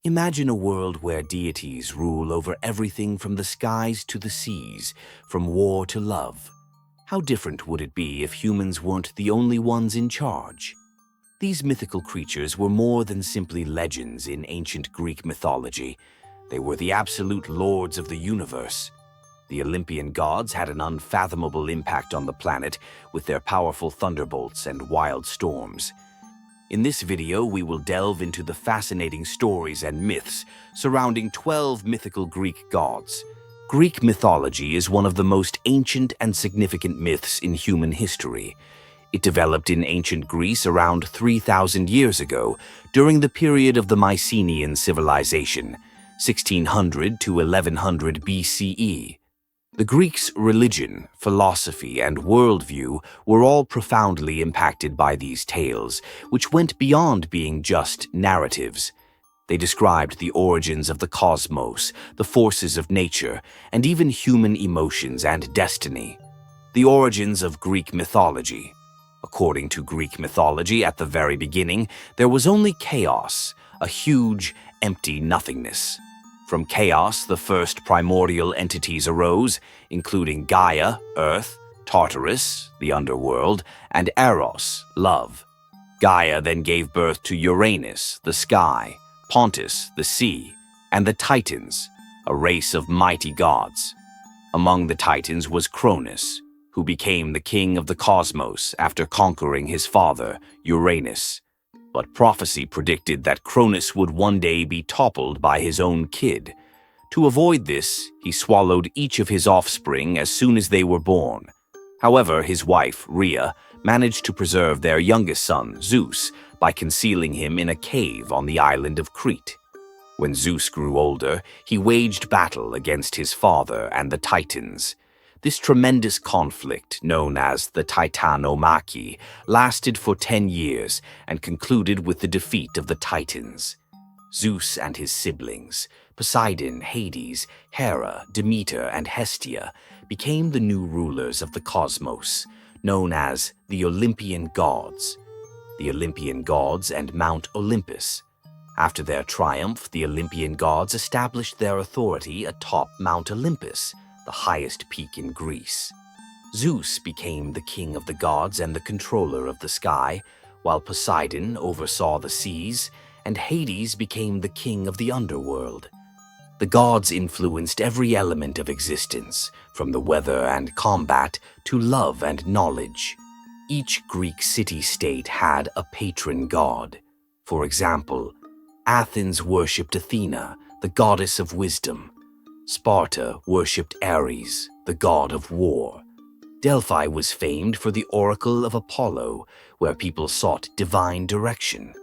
Imagine a world where deities rule over everything from the skies to the seas, from war to love. How different would it be if humans weren't the only ones in charge? These mythical creatures were more than simply legends in ancient Greek mythology. They were the absolute lords of the universe. The Olympian gods had an unfathomable impact on the planet with their powerful thunderbolts and wild storms. In this video, we will delve into the fascinating stories and myths surrounding 12 mythical Greek gods. Greek mythology is one of the most ancient and significant myths in human history. It developed in ancient Greece around 3,000 years ago, during the period of the Mycenaean civilization, 1600 to 1100 BCE. The Greeks' religion, philosophy, and worldview were all profoundly impacted by these tales, which went beyond being just narratives. They described the origins of the cosmos, the forces of nature, and even human emotions and destiny. The origins of Greek mythology. According to Greek mythology, at the very beginning, there was only chaos, a huge, empty nothingness. From chaos, the first primordial entities arose, including Gaia, Earth, Tartarus, the underworld, and Eros, love. Gaia then gave birth to Uranus, the sky, Pontus, the sea, and the Titans, a race of mighty gods. Among the Titans was Cronus, who became the king of the cosmos after conquering his father, Uranus. But prophecy predicted that Cronus would one day be toppled by his own kid. To avoid this, he swallowed each of his offspring as soon as they were born. However, his wife, Rhea, managed to preserve their youngest son, Zeus, by concealing him in a cave on the island of Crete. When Zeus grew older, he waged battle against his father and the Titans. This tremendous conflict, known as the Titanomachy, lasted for 10 years and concluded with the defeat of the Titans. Zeus and his siblings, Poseidon, Hades, Hera, Demeter, and Hestia, became the new rulers of the cosmos, known as the Olympian gods. The Olympian gods and Mount Olympus. After their triumph, the Olympian gods established their authority atop Mount Olympus, the highest peak in Greece. Zeus became the king of the gods and the controller of the sky, while Poseidon oversaw the seas, and Hades became the king of the underworld. The gods influenced every element of existence, from the weather and combat to love and knowledge. Each Greek city-state had a patron god. For example, Athens worshipped Athena, the goddess of wisdom. Sparta worshipped Ares, the god of war. Delphi was famed for the oracle of Apollo, where people sought divine direction.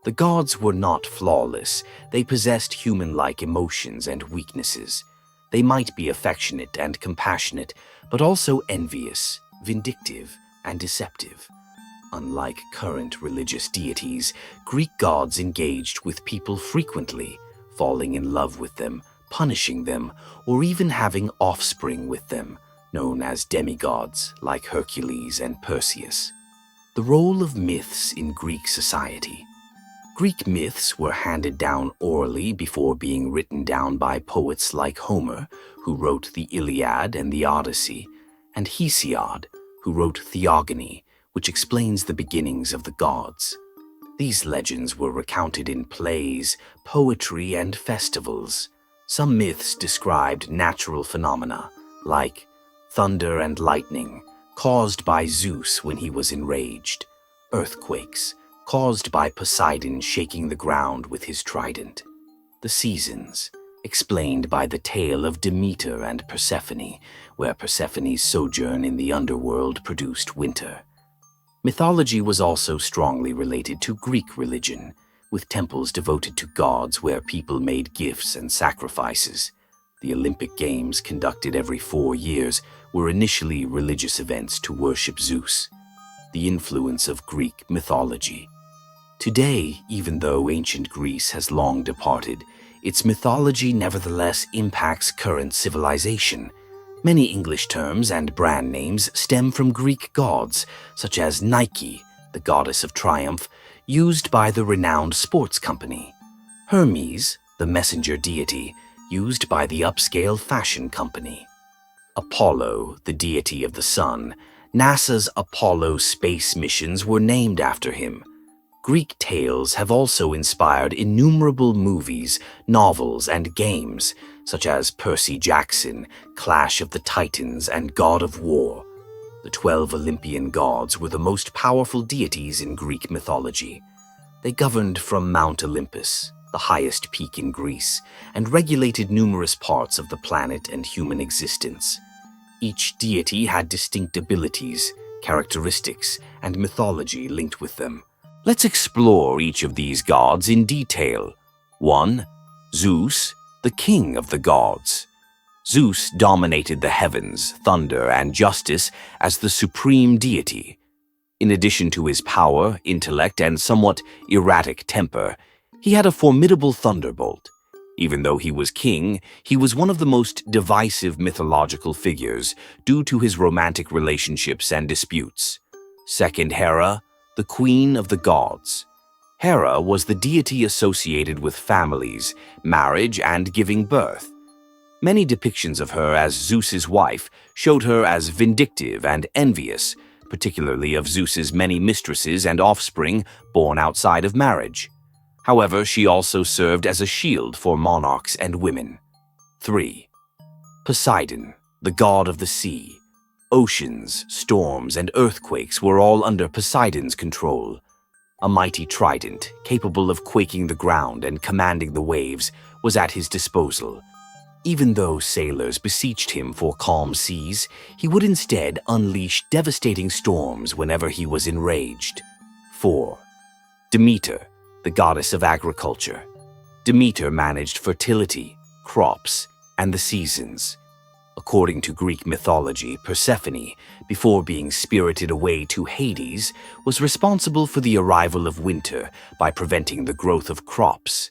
The gods were not flawless. They possessed human-like emotions and weaknesses. They might be affectionate and compassionate, but also envious, vindictive, and deceptive. Unlike current religious deities, Greek gods engaged with people frequently, falling in love with them, punishing them, or even having offspring with them, known as demigods like Hercules and Perseus. The role of myths in Greek society. Greek myths were handed down orally before being written down by poets like Homer, who wrote the Iliad and the Odyssey, and Hesiod, who wrote Theogony, which explains the beginnings of the gods. These legends were recounted in plays, poetry, and festivals. Some myths described natural phenomena, like thunder and lightning, caused by Zeus when he was enraged, earthquakes, caused by Poseidon shaking the ground with his trident, the seasons, explained by the tale of Demeter and Persephone, where Persephone's sojourn in the underworld produced winter. Mythology was also strongly related to Greek religion, with temples devoted to gods where people made gifts and sacrifices. The Olympic Games, conducted every 4 years, were initially religious events to worship Zeus. The influence of Greek mythology. Today, even though ancient Greece has long departed, its mythology nevertheless impacts current civilization. Many English terms and brand names stem from Greek gods, such as Nike, the goddess of triumph, used by the renowned sports company, Hermes, the messenger deity used by the upscale fashion company. Apollo, the deity of the sun, NASA's Apollo space missions were named after him. Greek tales have also inspired innumerable movies, novels, and games, such as Percy Jackson, Clash of the Titans, and God of War. The 12 Olympian gods were the most powerful deities in Greek mythology. They governed from Mount Olympus, the highest peak in Greece, and regulated numerous parts of the planet and human existence. Each deity had distinct abilities, characteristics, and mythology linked with them. Let's explore each of these gods in detail. 1. Zeus, the king of the gods. Zeus dominated the heavens, thunder, and justice as the supreme deity. In addition to his power, intellect, and somewhat erratic temper, he had a formidable thunderbolt. Even though he was king, he was one of the most divisive mythological figures due to his romantic relationships and disputes. 2. Hera, the queen of the gods. Hera was the deity associated with families, marriage, and giving birth. Many depictions of her as Zeus's wife showed her as vindictive and envious, particularly of Zeus's many mistresses and offspring born outside of marriage. However, she also served as a shield for monarchs and women. 3. Poseidon, the god of the sea. Oceans, storms, and earthquakes were all under Poseidon's control. A mighty trident, capable of quaking the ground and commanding the waves, was at his disposal. Even though sailors beseeched him for calm seas, he would instead unleash devastating storms whenever he was enraged. 4. Demeter, the goddess of agriculture. Demeter managed fertility, crops, and the seasons. According to Greek mythology, Persephone, before being spirited away to Hades, was responsible for the arrival of winter by preventing the growth of crops.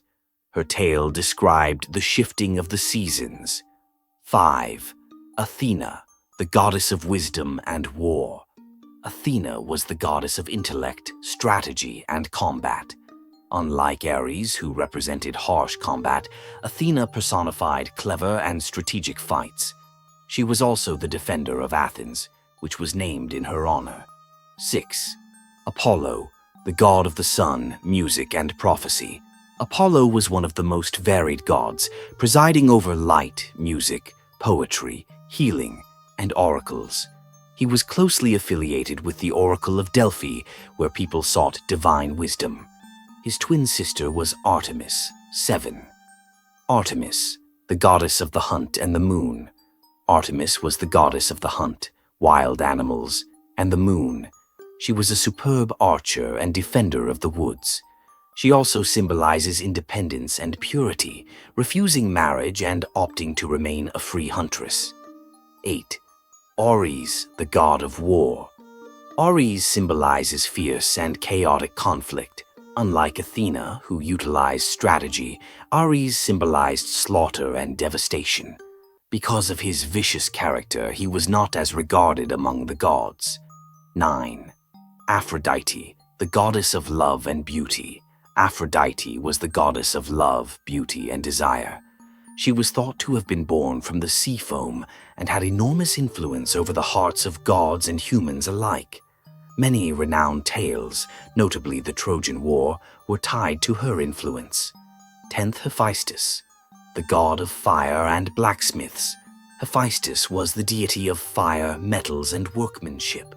Her tale described the shifting of the seasons. 5. Athena, the goddess of wisdom and war. Athena was the goddess of intellect, strategy, and combat. Unlike Ares, who represented harsh combat, Athena personified clever and strategic fights. She was also the defender of Athens, which was named in her honor. 6. Apollo, the god of the sun, music, and prophecy. Apollo was one of the most varied gods, presiding over light, music, poetry, healing, and oracles. He was closely affiliated with the Oracle of Delphi, where people sought divine wisdom. His twin sister was Artemis. 7. Artemis, the goddess of the hunt and the moon. Artemis was the goddess of the hunt, wild animals, and the moon. She was a superb archer and defender of the woods. She also symbolizes independence and purity, refusing marriage and opting to remain a free huntress. 8. Ares, the god of war. Ares symbolizes fierce and chaotic conflict. Unlike Athena, who utilized strategy, Ares symbolized slaughter and devastation. Because of his vicious character, he was not as regarded among the gods. 9. Aphrodite, the goddess of love and beauty. Aphrodite was the goddess of love, beauty, and desire. She was thought to have been born from the sea foam and had enormous influence over the hearts of gods and humans alike. Many renowned tales, notably the Trojan War, were tied to her influence. 10th Hephaestus, the god of fire and blacksmiths. Hephaestus was the deity of fire, metals, and workmanship.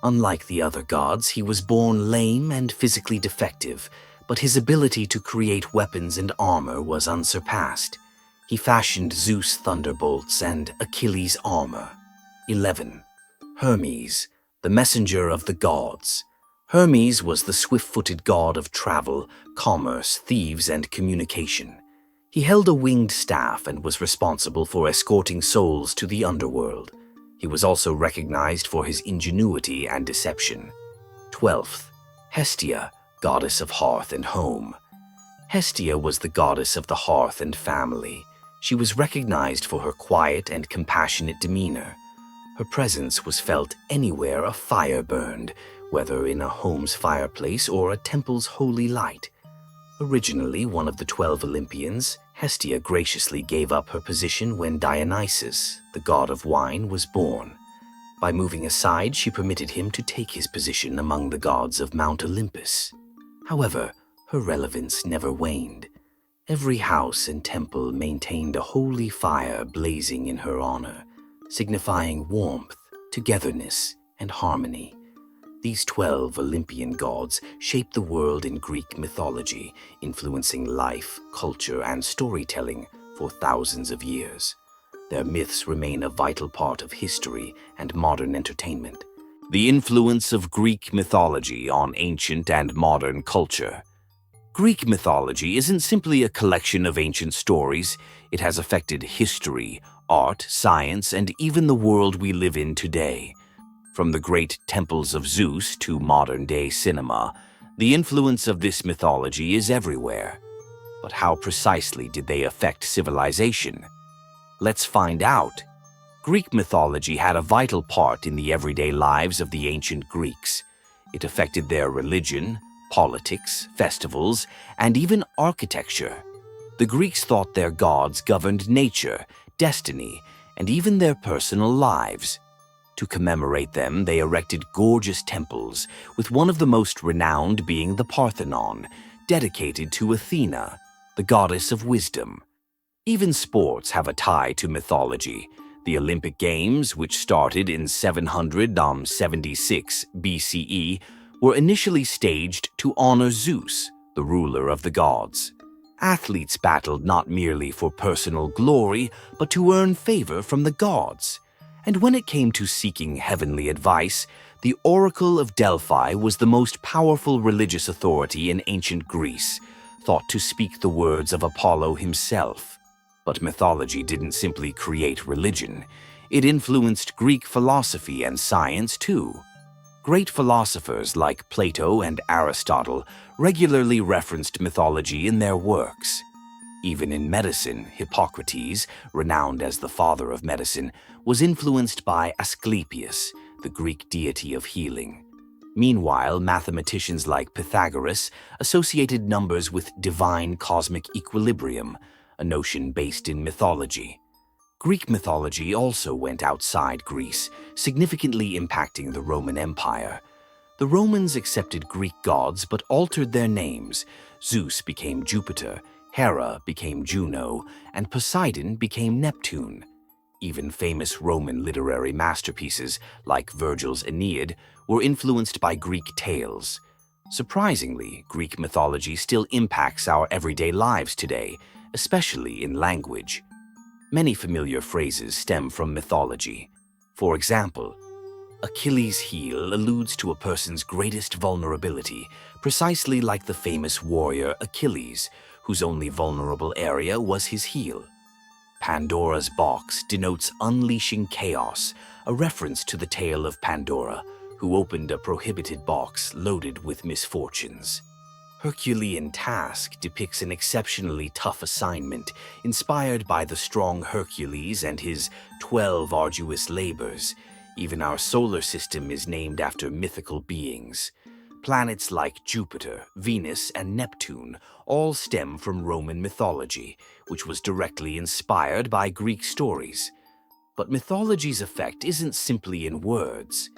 Unlike the other gods, he was born lame and physically defective, but his ability to create weapons and armor was unsurpassed. He fashioned Zeus' thunderbolts and Achilles' armor. 11. Hermes, the messenger of the gods. Hermes was the swift-footed god of travel, commerce, thieves, and communication. He held a winged staff and was responsible for escorting souls to the underworld. He was also recognized for his ingenuity and deception. 12th. Hestia, goddess of hearth and home. Hestia was the goddess of the hearth and family. She was recognized for her quiet and compassionate demeanor. Her presence was felt anywhere a fire burned, whether in a home's fireplace or a temple's holy light. Originally one of the 12 Olympians, Hestia graciously gave up her position when Dionysus, the god of wine, was born. By moving aside, she permitted him to take his position among the gods of Mount Olympus. However, her relevance never waned. Every house and temple maintained a holy fire blazing in her honor, signifying warmth, togetherness, and harmony. These 12 Olympian gods shaped the world in Greek mythology, influencing life, culture, and storytelling for thousands of years. Their myths remain a vital part of history and modern entertainment. The influence of Greek mythology on ancient and modern culture. Greek mythology isn't simply a collection of ancient stories. It has affected history, art, science, and even the world we live in today. From the great temples of Zeus to modern-day cinema, the influence of this mythology is everywhere. But how precisely did they affect civilization? Let's find out. Greek mythology had a vital part in the everyday lives of the ancient Greeks. It affected their religion, politics, festivals, and even architecture. The Greeks thought their gods governed nature, destiny, and even their personal lives. To commemorate them, they erected gorgeous temples, with one of the most renowned being the Parthenon, dedicated to Athena, the goddess of wisdom. Even sports have a tie to mythology. The Olympic Games, which started in 776 BCE, were initially staged to honor Zeus, the ruler of the gods. Athletes battled not merely for personal glory, but to earn favor from the gods. And when it came to seeking heavenly advice, the Oracle of Delphi was the most powerful religious authority in ancient Greece, thought to speak the words of Apollo himself. But mythology didn't simply create religion. It influenced Greek philosophy and science too. Great philosophers like Plato and Aristotle regularly referenced mythology in their works. Even in medicine, Hippocrates, renowned as the father of medicine, was influenced by Asclepius, the Greek deity of healing. Meanwhile, mathematicians like Pythagoras associated numbers with divine cosmic equilibrium, a notion based in mythology. Greek mythology also went outside Greece, significantly impacting the Roman Empire. The Romans accepted Greek gods but altered their names. Zeus became Jupiter, Hera became Juno, and Poseidon became Neptune. Even famous Roman literary masterpieces, like Virgil's Aeneid, were influenced by Greek tales. Surprisingly, Greek mythology still impacts our everyday lives today, especially in language. Many familiar phrases stem from mythology. For example, Achilles' heel alludes to a person's greatest vulnerability, precisely like the famous warrior Achilles, whose only vulnerable area was his heel. Pandora's box denotes unleashing chaos, a reference to the tale of Pandora, who opened a prohibited box loaded with misfortunes. Herculean task depicts an exceptionally tough assignment, inspired by the strong Hercules and his 12 arduous labors. Even our solar system is named after mythical beings. Planets like Jupiter, Venus, and Neptune all stem from Roman mythology, which was directly inspired by Greek stories. But mythology's effect isn't simply in words.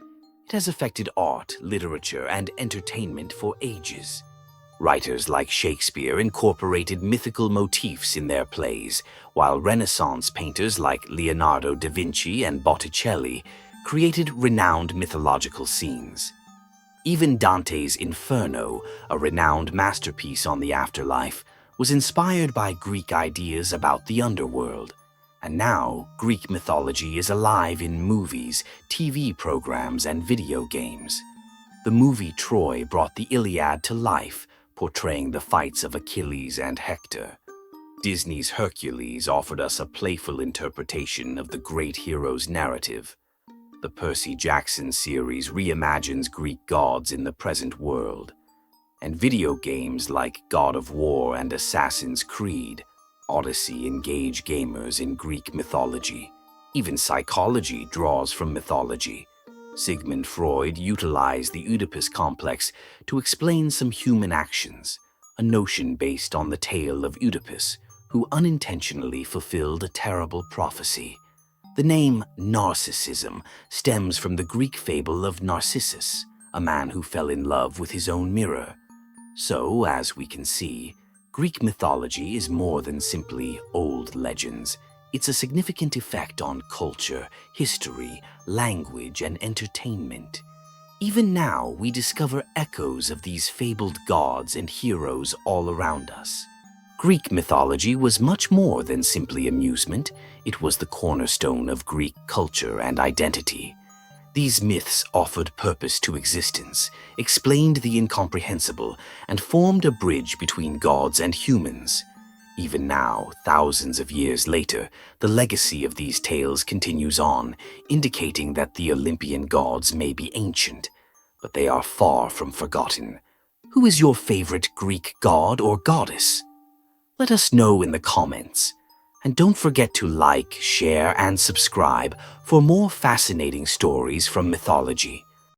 It has affected art, literature, and entertainment for ages. Writers like Shakespeare incorporated mythical motifs in their plays, while Renaissance painters like Leonardo da Vinci and Botticelli created renowned mythological scenes. Even Dante's Inferno, a renowned masterpiece on the afterlife, was inspired by Greek ideas about the underworld. And now, Greek mythology is alive in movies, TV programs, and video games. The movie Troy brought the Iliad to life, portraying the fights of Achilles and Hector. Disney's Hercules offered us a playful interpretation of the great hero's narrative. The Percy Jackson series reimagines Greek gods in the present world. And video games like God of War and Assassin's Creed, Odyssey engage gamers in Greek mythology. Even psychology draws from mythology. Sigmund Freud utilized the Oedipus complex to explain some human actions, a notion based on the tale of Oedipus, who unintentionally fulfilled a terrible prophecy. The name narcissism stems from the Greek fable of Narcissus, a man who fell in love with his own mirror. So, as we can see, Greek mythology is more than simply old legends. It's a significant effect on culture, history, language, and entertainment. Even now, we discover echoes of these fabled gods and heroes all around us. Greek mythology was much more than simply amusement. It was the cornerstone of Greek culture and identity. These myths offered purpose to existence, explained the incomprehensible, and formed a bridge between gods and humans. Even now, thousands of years later, the legacy of these tales continues on, indicating that the Olympian gods may be ancient, but they are far from forgotten. Who is your favorite Greek god or goddess? Let us know in the comments. And don't forget to like, share, and subscribe for more fascinating stories from mythology.